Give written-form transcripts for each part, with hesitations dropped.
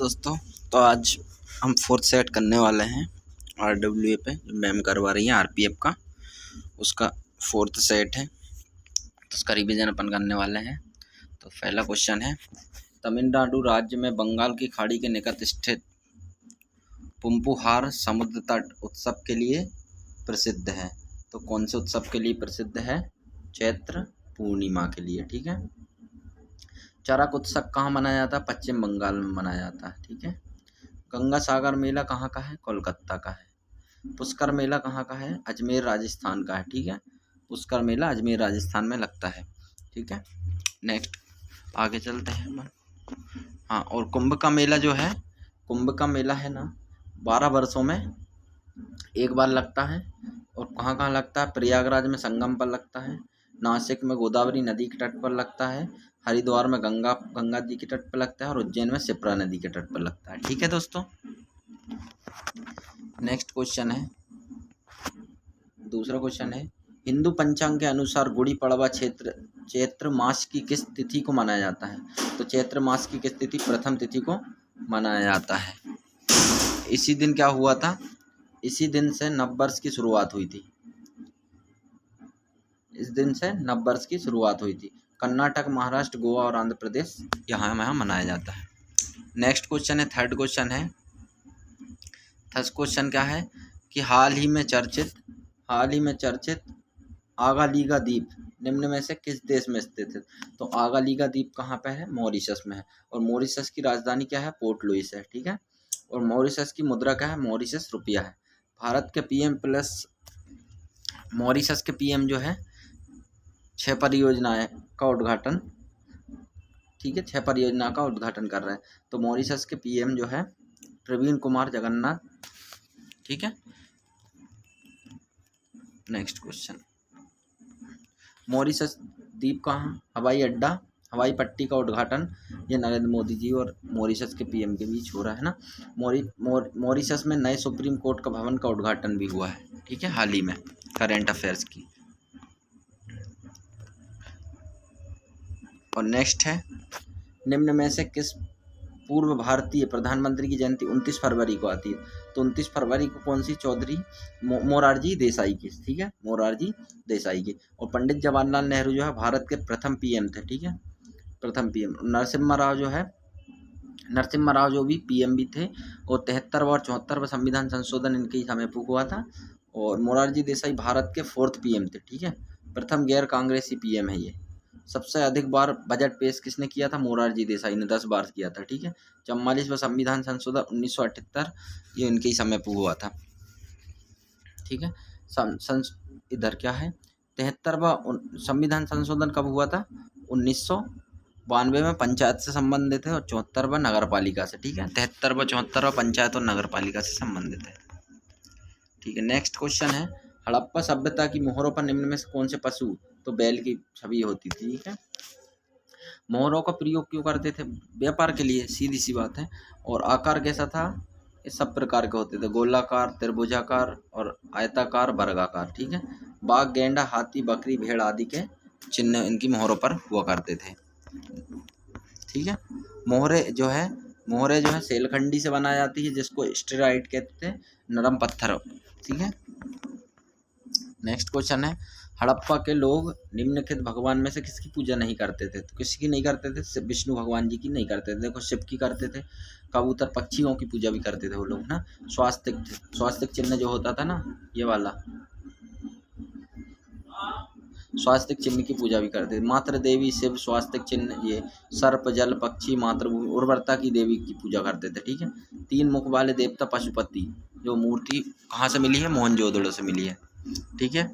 दोस्तों, तो आज हम फोर्थ सेट करने वाले हैं RWA पे, जो मैम करवा रही हैं RPF का, उसका फोर्थ सेट है। तो उसका रिवीजन अपन करने वाले हैं। तो पहला क्वेश्चन है, तमिलनाडु राज्य में बंगाल की खाड़ी के निकट स्थित पुम्पुहार समुद्र तट उत्सव के लिए प्रसिद्ध है। तो कौन से उत्सव के लिए प्रसिद्ध है? चैत्र पूर्णिमा के लिए। ठीक है। चरक उत्सव कहाँ मनाया जाता है? पश्चिम बंगाल में मनाया जाता है। ठीक है। गंगा सागर मेला कहाँ का है? कोलकाता का है। पुष्कर मेला कहाँ का है? अजमेर राजस्थान का है। ठीक है। पुष्कर मेला अजमेर राजस्थान में लगता है। ठीक है। नेक्स्ट आगे चलते हैं अपन। हाँ, और कुंभ का मेला जो है, कुंभ का मेला है ना, 12 वर्षों में एक बार लगता है। और कहाँ कहाँ लगता है? प्रयागराज में संगम पर लगता है, नासिक में गोदावरी नदी के तट पर लगता है, हरिद्वार में गंगा जी के तट पर लगता है, और उज्जैन में शिप्रा नदी के तट पर लगता है। ठीक है दोस्तों। नेक्स्ट क्वेश्चन है, दूसरा क्वेश्चन है, हिंदू पंचांग के अनुसार गुड़ी पड़वा चैत्र मास की किस तिथि को मनाया जाता है? तो चैत्र मास की किस तिथि? प्रथम तिथि को मनाया जाता है। इसी दिन क्या हुआ था? इसी दिन से नववर्ष की शुरुआत हुई थी। इस दिन से नववर्ष की शुरुआत हुई थी। कर्नाटक, महाराष्ट्र, गोवा और आंध्र प्रदेश यहाँ मनाया जाता है। नेक्स्ट क्वेश्चन है, थर्ड क्वेश्चन है। फर्स्ट क्वेश्चन क्या है कि हाल ही में चर्चित आगालीगा द्वीप निम्न में से किस देश में स्थित है? तो आगालीगा द्वीप कहाँ पे है? मॉरिशस में है। और मॉरिशस की राजधानी क्या है? पोर्ट लुइस है। ठीक है। और मॉरिशस की मुद्रा क्या है? मॉरिशस रुपया है। भारत के पीएम प्लस मॉरिशस के पीएम जो है 6 परियोजनाएं का उद्घाटन, ठीक है, 6 परियोजना का उद्घाटन कर रहे हैं। तो मॉरिशस के पीएम जो है प्रवीण कुमार जगन्नाथ। ठीक है। नेक्स्ट क्वेश्चन, मॉरिशस द्वीप का हवाई अड्डा, हवाई पट्टी का उद्घाटन ये नरेंद्र मोदी जी और मॉरिशस के पीएम के बीच हो रहा है ना। मॉरिशस में नए सुप्रीम कोर्ट का भवन का उद्घाटन भी हुआ है। ठीक है, हाल ही में, करेंट अफेयर्स की। और नेक्स्ट है, निम्न में से किस पूर्व भारतीय प्रधानमंत्री की जयंती 29 फरवरी को आती है? तो 29 फरवरी को कौन सी? चौधरी मोरारजी देसाई की। ठीक है, मोरारजी देसाई की। और पंडित जवाहरलाल नेहरू जो है भारत के प्रथम पीएम थे। ठीक है, प्रथम पीएम। नरसिम्हा राव जो भी पीएम भी थे। और 73वां और 74वां संविधान संशोधन इनके ही समय पर हुआ था। और मोरारजी देसाई भारत के 4th पीएम थे। ठीक है, प्रथम गैर कांग्रेसी पीएम है ये। सबसे अधिक बार बजट पेश किसने किया था? मोरारजी देसाई ने 10 बार किया था। ठीक है। 44वां संविधान संशोधन 1978 ये इनके ही समय पर हुआ था। ठीक है। इधर क्या है, 73वां संविधान संशोधन कब हुआ था? 1992 में पंचायत से संबंधित है, और 74वां नगर पालिका से। ठीक है, 73वां 74वां पंचायत और नगर पालिका से संबंधित है। ठीक है। नेक्स्ट क्वेश्चन है, हड़प्पा सभ्यता की मोहरों पर निम्न में से कौन से पशु? तो बैल की छवि होती थी। ठीक है। मोहरों का प्रयोग क्यों करते थे? व्यापार के लिए, सीधी सी बात है। और आकार कैसा था? ये सब प्रकार के होते थे, गोलाकार, त्रिभुजाकार और आयताकार, वर्गाकार। ठीक है। बाघ, गेंडा, हाथी, बकरी, भेड़ आदि के चिन्ह इनकी मोहरों पर हुआ करते थे। ठीक है। मोहरे जो है सेलखंडी से बनाई जाती है, जिसको स्टेराइट कहते थे, नरम पत्थर। ठीक है। नेक्स्ट क्वेश्चन है, हड़प्पा के लोग निम्नलिखित भगवान में से किसकी पूजा नहीं करते थे? तो किसकी नहीं करते थे? विष्णु भगवान जी की नहीं करते थे। देखो, शिव की करते थे, कबूतर पक्षियों की पूजा भी करते थे वो लोग ना। स्वास्तिक चिन्ह जो होता था ना, ये वाला स्वास्तिक चिन्ह की पूजा भी करते थे। मातृ देवी शिव, स्वास्तिक चिन्ह ये, सर्प, जल, पक्षी, मातृभूमि, उर्वरता की देवी की पूजा करते थे। ठीक है। 3 मुख वाले देवता पशुपति, जो मूर्ति कहाँ से मिली है? मोहनजोदड़ो से मिली है। ठीक है।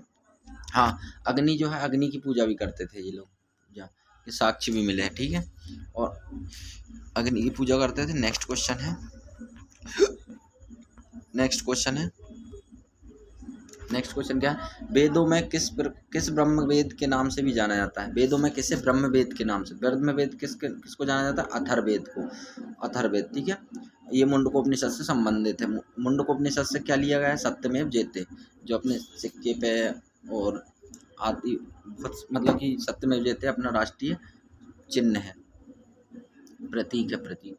हाँ, अग्नि जो है, अग्नि की पूजा भी करते थे ये लोग, पूजा के साक्ष्य भी मिले हैं। ठीक है। और अग्नि की पूजा करते थे। नेक्स्ट क्वेश्चन है, नेक्स्ट क्वेश्चन क्या है, वेदों में किस ब्रह्म वेद के नाम से भी जाना जाता है? वेदों में किसे ब्रह्म वेद के नाम से? ब्रह्म वेद किसको जाना जाता है? अथर्ववेद को, अथर्ववेद। ठीक है। ये मुंडकोपनिषद से संबंधित है। मुंडकोपनिषद से क्या लिया गया है? सत्यमेव जयते, जो अपने सिक्के पे और आदि, मतलब कि सत्यमेव जयते अपना राष्ट्रीय चिन्ह है, प्रतीक है, प्रतीक।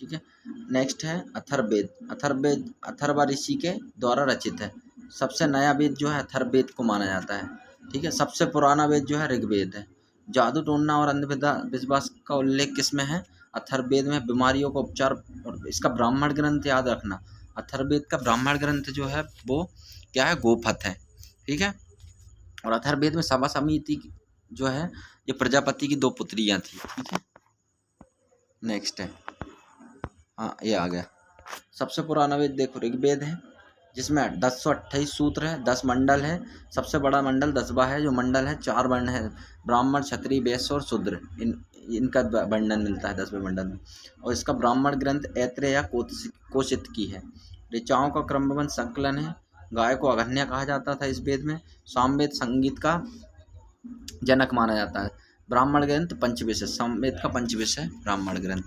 ठीक है। नेक्स्ट है अथर्ववेद। अथर्ववेद अथर्व ऋषि के द्वारा रचित है। सबसे नया वेद जो है अथर्ववेद को माना जाता है, ठीक है। सबसे पुराना वेद जो है ऋग्वेद है। जादू टोना और अंधविश्वास का उल्लेख किसमें है? अथर्ववेद में। बीमारियों का उपचार, और इसका ब्राह्मण ग्रंथ याद रखना, अथर्ववेद का ब्राह्मण ग्रंथ जो है वो क्या है? गोपथ है, ठीक है। और अथर्ववेद में सभा समिति जो है ये प्रजापति की 2 पुत्रियां थी, ठीक है। नेक्स्ट है, हाँ ये आ गया। सबसे पुराना वेद देखो ऋग्वेद है, जिसमें 1028 सूत्र है, 10 मंडल है। सबसे बड़ा मंडल 10वां है। जो मंडल है 4 वर्ण है, ब्राह्मण, क्षत्रिय, वैश्य और शूद्र, इनका वर्णन मिलता है 10वें मंडल में। और इसका ब्राह्मण ग्रंथ ऐत्रेय या कोशित की है। ऋचाओं का क्रमबद्ध संकलन है। गाय को अगन्या कहा जाता था इस वेद में। सामवेद संगीत का जनक माना जाता है। ब्राह्मण ग्रंथ पंचविश है, सामवेद का पंचविश है ब्राह्मण ग्रंथ,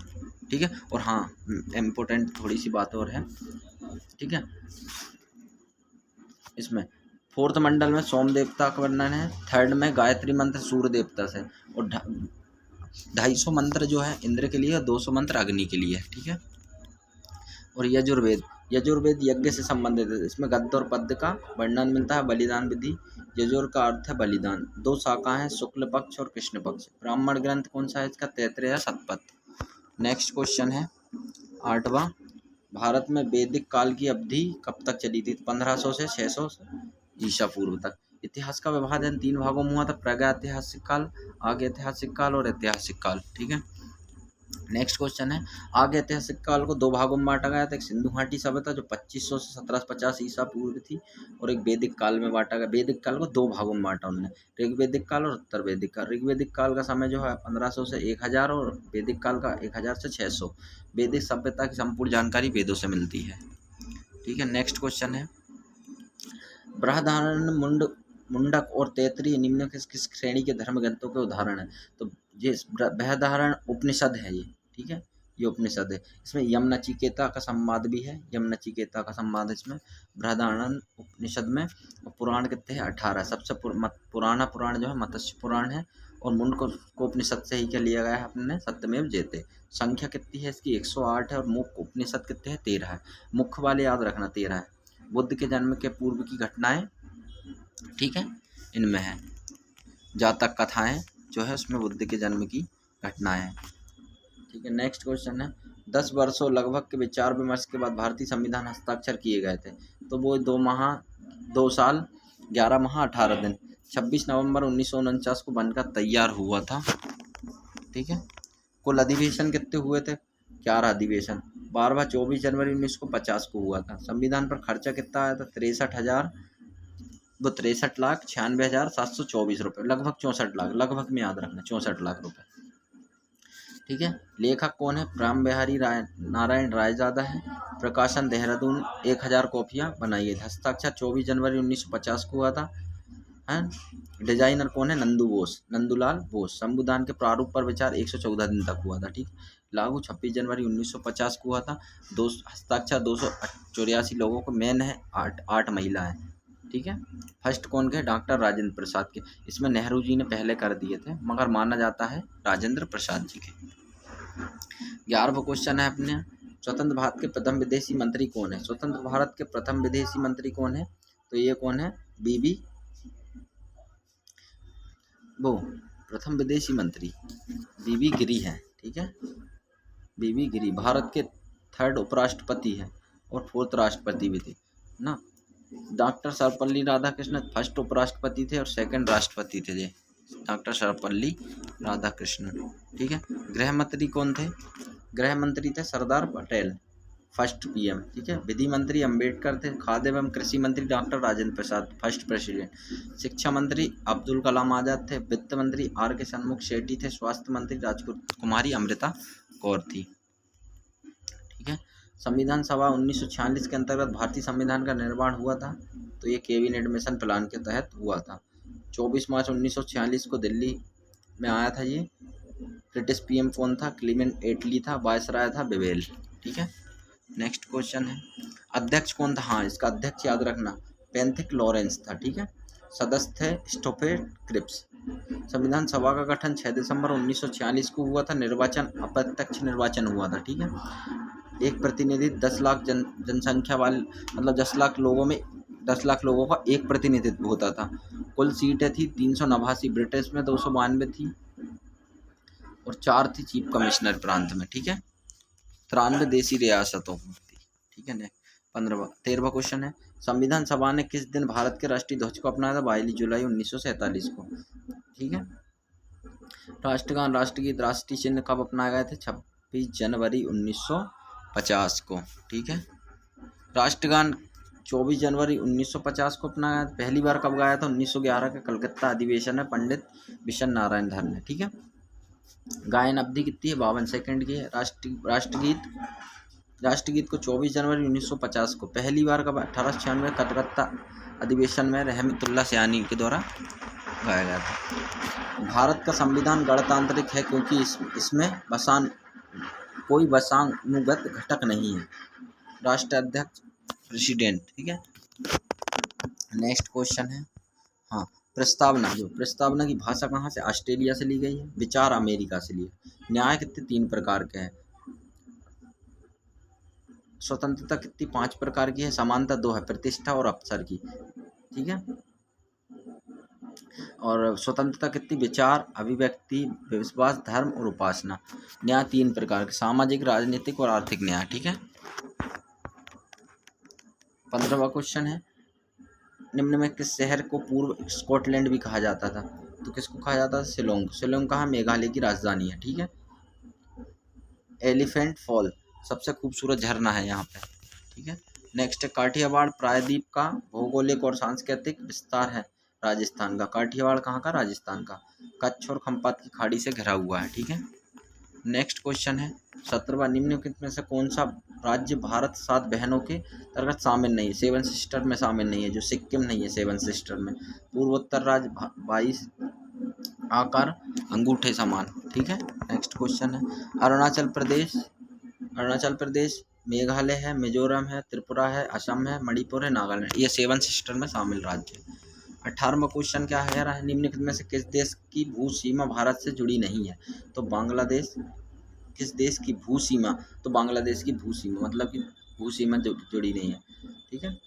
ठीक है। और हाँ, इम्पोर्टेंट थोड़ी सी बात और है, ठीक है। इसमें 4th मंडल में सोम देवता का वर्णन है। 3rd में गायत्री मंत्र सूर्य देवता से, और 250 मंत्र जो है इंद्र के लिए और 200 मंत्र अग्नि के लिए, ठीक है। और यजुर्वेद, यजुर्वेद यज्ञ से संबंधित है। इसमें गद्य और पद्य का वर्णन मिलता है। बलिदान विधि, यजुर का अर्थ है बलिदान। 2 शाखा है, शुक्ल पक्ष और कृष्ण पक्ष। ब्राह्मण ग्रंथ कौन सा है इसका? तैत्रेय या शतपथ। नेक्स्ट क्वेश्चन है 8वां। भारत में वैदिक काल की अवधि कब तक चली थी? 1500 से 600 ईसा पूर्व तक। इतिहास का विभाजन 3 भागों में हुआ था, प्रागैतिहासिक काल, आगे ऐतिहासिक काल और ऐतिहासिक काल, ठीक है। नेक्स्ट क्वेश्चन है, आगे ऐतिहासिक काल को 2 भागों में बांटा गया था। एक सिंधु घाटी सभ्यता जो 2500 से 1750 ईसा पूर्व थी, और एक वैदिक काल में बांटा गया। वैदिक काल को 2 भागों में बांटा उन्होंने, ऋग्वैदिक काल और उत्तर वैदिक काल। ऋग्वैदिक काल का समय जो है 1500 से 1000 और वैदिक काल का 1000 से 600। वैदिक सभ्यता की संपूर्ण जानकारी वेदों से मिलती है, ठीक है। नेक्स्ट क्वेश्चन है, बृहदारण्य, मुंडक और तैत्तिरीय निम्न किस श्रेणी के धर्म ग्रंथों के उदाहरण है? तो ये बृहदारण्य उपनिषद है ये, ठीक है। ये उपनिषद है। इसमें यम नचिकेता का संवाद भी है, यम नचिकेता का संवाद इसमें बृहदारण्य उपनिषद में। और पुराण कितने हैं? 18। सबसे पुराना पुराण जो है मत्स्य पुराण है, और मुंड को उपनिषद से ही क्या लिया गया है अपने? सत्यमेव जयते। संख्या कितनी है इसकी? 108 है। और मुख्य उपनिषद कितने हैं? 13 है। मुख्य वाले याद रखना 13 है। बुद्ध के जन्म के पूर्व की घटनाएं, ठीक है, इनमें है। जातक कथाएं जो है उसमें बुद्ध के जन्म की घटनाएं हैं, ठीक है। नेक्स्ट क्वेश्चन है, 10 वर्षों लगभग के विचार विमर्श के बाद भारतीय संविधान हस्ताक्षर किए गए थे। तो वो 2 साल 11 माह 18 दिन 26 नवंबर 1949 को बनकर तैयार हुआ था, ठीक है। कुल अधिवेशन कितने हुए थे? 11 अधिवेशन। 12वां 24 जनवरी 1950 को हुआ था। संविधान पर खर्चा कितना आया था? 63,96,96,724 रुपये, लगभग 64 लाख, लगभग में याद रखना 64 लाख रुपए, ठीक है। लेखक कौन है? राम बिहारी नारायण रायजादा है। प्रकाशन देहरादून, 1000 कॉपियाँ बनाई गई। हस्ताक्षर 24 जनवरी 1950 को हुआ था, है। डिजाइनर कौन है? नंदू बोस, नंदूलाल बोस। संविधान के प्रारूप पर विचार 114 दिन तक हुआ था, ठीक। लागू 26 जनवरी 1950 को हुआ था। हस्ताक्षर 284 लोगों को, मेन है 8 महिला है, ठीक है। फर्स्ट कौन के? डॉक्टर राजेंद्र प्रसाद के। इसमें नेहरू जी ने पहले कर दिए थे, मगर माना जाता है राजेंद्र प्रसाद जी के। 11वां क्वेश्चन है अपने, स्वतंत्र भारत के प्रथम विदेशी मंत्री कौन है? स्वतंत्र भारत के प्रथम विदेशी मंत्री कौन है? तो ये कौन है? प्रथम विदेशी मंत्री बीबी गिरी है, ठीक है। बीबी गिरी भारत के 3rd उपराष्ट्रपति है और 4th राष्ट्रपति भी थे ना। डॉक्टर सर्वपल्ली राधाकृष्णन फर्स्ट उपराष्ट्रपति थे और 2nd राष्ट्रपति थे ये डॉक्टर सर्वपल्ली राधाकृष्णन, ठीक है। गृह मंत्री कौन थे? गृह मंत्री थे सरदार पटेल, फर्स्ट पीएम, ठीक है। विधि मंत्री अंबेडकर थे। खाद्य एवं कृषि मंत्री doctor Rajendra Prasad, first president. शिक्षा मंत्री अब्दुल कलाम आजाद थे। वित्त मंत्री आर के शनमुख शेट्टी थे। स्वास्थ्य मंत्री राजकुमारी अमृता कौर थी, ठीक है। संविधान सभा 1946 के अंतर्गत भारतीय संविधान का निर्माण हुआ था, तो ये कैबिनेट मिशन प्लान के तहत हुआ था। 24 मार्च 1946 को दिल्ली में आया था ये। ब्रिटिश पीएम कौन था? क्लीमेंट एटली था। वायसराय था बेवेल, ठीक है। नेक्स्ट क्वेश्चन है, अध्यक्ष कौन था? हाँ, इसका अध्यक्ष याद रखना पेंथिक लॉरेंस था, ठीक है। सदस्य थे स्टोफे क्रिप्स, संविधान सभा का गठन 6 दिसंबर 1946 को हुआ था। निर्वाचन अप्रत्यक्ष निर्वाचन हुआ था, ठीक है। एक प्रतिनिधि 10 लाख जनसंख्या वाले, मतलब 10 लाख लोगों में 10 लाख लोगों का एक प्रतिनिधित्व होता था। कुल सीटें थी 389, ब्रिटिश में 292 थी और 4 थी चीफ कमिश्नर प्रांत में, ठीक है। 93 देसी रियासतों में थी, ठीक है। 13वां क्वेश्चन है, संविधान सभा ने किस दिन भारत के राष्ट्रीय ध्वज को अपनाया था? 22 जुलाई 1947 को, ठीक है। राष्ट्रगान, राष्ट्रगीत, राष्ट्रीय चिन्ह कब अपनाए गए थे? 26 जनवरी 1950 को, ठीक है। राष्ट्रगान 24 जनवरी 1950 को अपनाया। पहली बार कब गाया था? 1911 के कलकत्ता अधिवेशन में पंडित विशन नारायण धर ने, ठीक है। गायन अवधि कितनी है? 52 सेकंड की है। राष्ट्रगीत को 24 जनवरी 1950 को पहली बार कब? 1896 कलकत्ता अधिवेशन में रहमतुल्लाह सयानी के द्वारा गाया गया था। भारत का संविधान गणतांत्रिक है क्योंकि इसमें कोई वंशानुगत घटक नहीं है। राष्ट्राध्यक्ष प्रेसिडेंट, ठीक है। नेक्स्ट क्वेश्चन है, हाँ, प्रस्तावना की भाषा कहाँ से? ऑस्ट्रेलिया से ली गई है। विचार अमेरिका से लिए। न्याय कितने? 3 प्रकार के हैं। स्वतंत्रता कितनी? 5 प्रकार की है। समानता 2 है, प्रतिष्ठा और अवसर की, ठीक है। और स्वतंत्रता कितनी? विचार, अभिव्यक्ति, विश्वास, धर्म और उपासना। न्याय 3 प्रकार के, सामाजिक, राजनीतिक और आर्थिक न्याय, ठीक है। 15वां क्वेश्चन है, निम्न में किस शहर को पूर्व स्कॉटलैंड भी कहा जाता था? तो किसको कहा जाता था? शिलोंग। शिलोंग कहाँ? मेघालय की राजधानी है, ठीक है। एलिफेंट फॉल सबसे खूबसूरत झरना है यहाँ पे, ठीक है। नेक्स्ट है, काठियावाड़ प्रायद्वीप का भौगोलिक और सांस्कृतिक विस्तार है राजस्थान का। काठियावाड़ कहाँ का? राजस्थान का। कच्छ और खंपात की खाड़ी से घिरा हुआ है, ठीक है। नेक्स्ट क्वेश्चन है, 17वां, निम्नलिखित में से कौन सा राज्य भारत 7 बहनों के अंतर्गत शामिल नहीं है? 7 सिस्टर में शामिल नहीं है, जो सिक्किम नहीं है 7 सिस्टर में। पूर्वोत्तर राज्य 22 आकार अंगूठे समान, ठीक है। नेक्स्ट क्वेश्चन है, अरुणाचल प्रदेश, मेघालय है, मिजोरम है, त्रिपुरा है, असम है, मणिपुर है, नागालैंड, ये 7 सिस्टर में शामिल राज्य है। 18वां क्वेश्चन क्या है? निम्नलिखित में से किस देश की भू सीमा भारत से जुड़ी नहीं है? तो बांग्लादेश। किस देश की भू सीमा? तो बांग्लादेश की भू सीमा, मतलब कि भू सीमा जुड़ी नहीं है, ठीक है।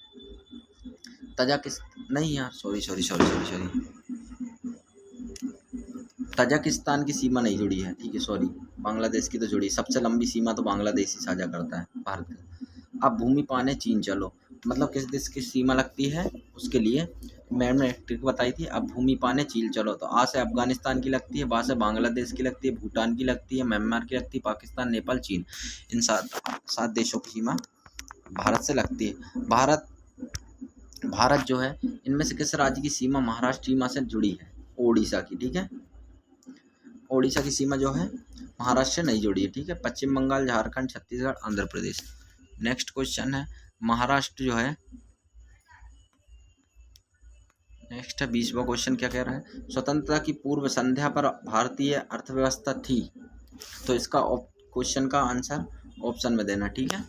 तजाकिस्तान की सीमा नहीं जुड़ी है, ठीक है, सॉरी, बांग्लादेश की तो जुड़ी। सबसे लंबी सीमा तो बांग्लादेश ही साझा करता है भारत का। अब भूमि पाने चीन चलो, मतलब किस देश की सीमा लगती है उसके लिए मैम ने ट्रिक बताई थी। अब भूमि पाने चीन चलो, तो आ से अफगानिस्तान की लगती है, बा से बांग्लादेश की लगती है, भूटान की लगती है, म्यांमार की लगती है, पाकिस्तान, नेपाल, चीन, इन 7 देशों की सीमा भारत से लगती है। भारत जो है, इनमें से किस राज्य की सीमा महाराष्ट्र सीमा से जुड़ी है? ओडिशा की, ठीक है। ओडिशा की सीमा जो है महाराष्ट्र से नहीं जुड़ी है, ठीक है। पश्चिम बंगाल, झारखंड, छत्तीसगढ़, आंध्र प्रदेश। नेक्स्ट क्वेश्चन है, महाराष्ट्र जो है, नेक्स्ट है 20वां क्वेश्चन क्या कह रहा है? स्वतंत्रता की पूर्व संध्या पर भारतीय अर्थव्यवस्था थी। तो इसका क्वेश्चन का आंसर ऑप्शन में देना, ठीक है।